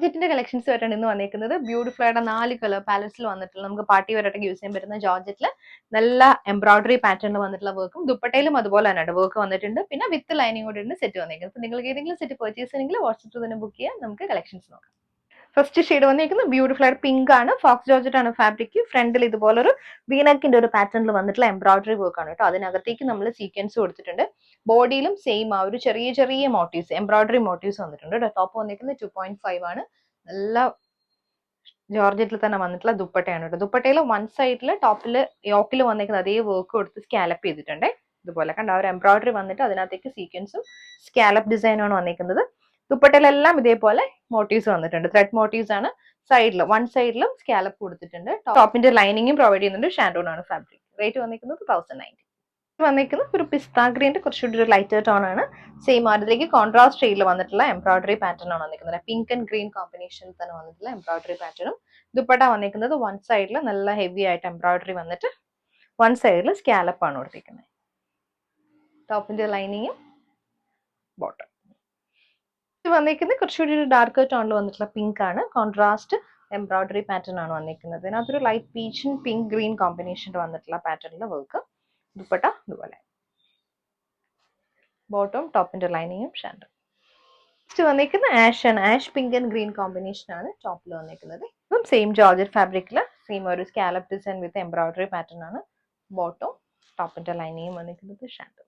ജോർജറ്റിന്റെ collections ആയിട്ടാണ് ഇന്ന് വന്നിരിക്കുന്നത്. ബ്യൂട്ടിഫുൾ ആയിട്ട് 4 കളർ പാലറ്റ്സിൽ വന്നിട്ടുള്ള നമുക്ക് പാർട്ടി വെയറായിട്ട് യൂസ് ചെയ്യാൻ പറ്റുന്ന ജോർജറ്റിൽ നല്ല എംബ്രോയിഡറി പാറ്റേണിൽ വന്നിട്ടുള്ള വർക്കും ദുപ്പട്ടയിലും അതുപോലെ തന്നെ വർക്ക് വന്നിട്ടുണ്ട്. പിന്നെ വിത്ത് ലൈനിങ് കൂടെ ഉണ്ട് സെറ്റ് വന്നിരിക്കുന്നത്. അപ്പോൾ നിങ്ങൾക്ക് ഏതെങ്കിലും സെറ്റ് പർച്ചേസ് ചെയ്യണമെങ്കിൽ വാട്സ്ആപ്പിൽ തന്നെ ബുക്ക് ചെയ്യാം. നമുക്ക് കളക്ഷൻസ് നോക്കാം. ഫസ്റ്റ് ഷെയ്ഡ് വന്നിരിക്കുന്നത് ബ്യൂട്ടിഫുൾ ആയിട്ട് പിങ്ക് ആണ്. ഫോക്സ് ജോർജറ്റ് ആണ് ഫാബ്രിക്. ഫ്രണ്ടിൽ ഇതുപോലൊരു വീനക്കിന്റെ ഒരു പാറ്റേണിൽ വന്നിട്ടുള്ള എംബ്രോയിഡറി വർക്ക് ആണ് കേട്ടോ. അതിനകത്തേക്ക് നമ്മൾ സീക്വൻസ് കൊടുത്തിട്ടുണ്ട്. ബോഡിയിലും സെയിം ആ ഒരു ചെറിയ ചെറിയ മോട്ടീവ്സ് എംബ്രോയിഡറി മോട്ടീവ്സ് വന്നിട്ടുണ്ട്. ടോപ്പ് വന്നിരിക്കുന്നത് 2.5 ആണ്. നല്ല ജോർജറ്റിൽ തന്നെ വന്നിട്ടുള്ള ദുപ്പട്ടയാണ് കേട്ടോ. ദുപ്പട്ടയിൽ വൺ സൈഡിൽ ടോപ്പിൽ യോക്കിൽ വന്നിരിക്കുന്ന അതേ വർക്ക് കൊടുത്ത് സ്കാലപ്പ് ചെയ്തിട്ടുണ്ട്. ഇതുപോലെ കണ്ട ഒരു എംബ്രോയിഡറി വന്നിട്ട് അതിനകത്തേക്ക് സീക്വൻസും സ്കാലപ്പ് ഡിസൈനാണ് വന്നിരിക്കുന്നത്. ദുപ്പട്ടയിലെല്ലാം ഇതേപോലെ മോട്ടീവ്സ് വന്നിട്ടുണ്ട്. ത്രെഡ് മോട്ടീവ്സ് ആണ്. സൈഡിൽ വൺ സൈഡിലും സ്കാലപ്പ് കൊടുത്തിട്ടുണ്ട്. ടോപ്പിന്റെ ലൈനിങ്ങും പ്രൊവൈഡ് ചെയ്യുന്നുണ്ട്. ഷാൻഡോൺ ആണ് ഫാബ്രിക്. റേറ്റ് വന്നിരിക്കുന്നത് 1090. വന്നിരിക്കുന്നത് ഒരു പിസ്ത ഗ്രീൻ്റെ കുറച്ചുകൂടി ഒരു ലൈറ്റർ ടോൺ ആണ്. സെയിം അതിലേക്ക് കോൺട്രാസ്റ്റ് ഷെയ്ഡിൽ വന്നിട്ടുള്ള എംബ്രോയിഡറി പാറ്റേൺ ആണ് വന്നിരിക്കുന്നത്. പിങ്ക് ആൻഡ് ഗ്രീൻ കോമ്പിനേഷനിൽ തന്നെ വന്നിട്ടുള്ള എംബ്രോയിഡറി പാറ്റേണും ദുപ്പട്ട വന്നിരിക്കുന്നത് വൺ സൈഡിൽ നല്ല ഹെവി ആയിട്ട് എംബ്രോയിഡറി വന്നിട്ട് വൺ സൈഡിൽ സ്കാലപ്പ് ആണ് കൊടുത്തിരിക്കുന്നത്. ടോപ്പിന്റെ ലൈനിങ്ങും ബോട്ടം. ഇത് വന്നിരിക്കുന്നത് കുറച്ചുകൂടി ഒരു ഡാർക്ക് ടോണിൽ വന്നിട്ടുള്ള പിങ്ക് ആണ്. കോൺട്രാസ്റ്റ് എംബ്രോയിഡറി പാറ്റേൺ ആണ് വന്നിരിക്കുന്നത്. ഇതിനകത്തൊരു ലൈറ്റ് പീച്ചും പിങ്ക് ഗ്രീൻ കോമ്പിനേഷനിൽ വന്നിട്ടുള്ള പാറ്റേണിലെ വർക്ക്. ദുപ്പട്ട ഇതുപോലെ. ബോട്ടം ടോപ്പിന്റെ ലൈനിങ്ങും ഷാൻഡ്. നെക്സ്റ്റ് വന്നിരിക്കുന്ന ആഷ് ആണ്. Ash pink and green combination ആണ് ടോപ്പിൽ വന്നിരിക്കുന്നത്. ഇതും സെയിം ജോർജറ്റ് ഫാബ്രിക്കിൽ സെയിം ഒരു സ്കാലപ്പ് ഡിസൈൻ വിത്ത് എംബ്രോയിഡറി പാറ്റേൺ ആണ്. ബോട്ടം ടോപ്പിന്റെ ലൈനിങ്ങും വന്നിരിക്കുന്നത് ഷാൻഡ്.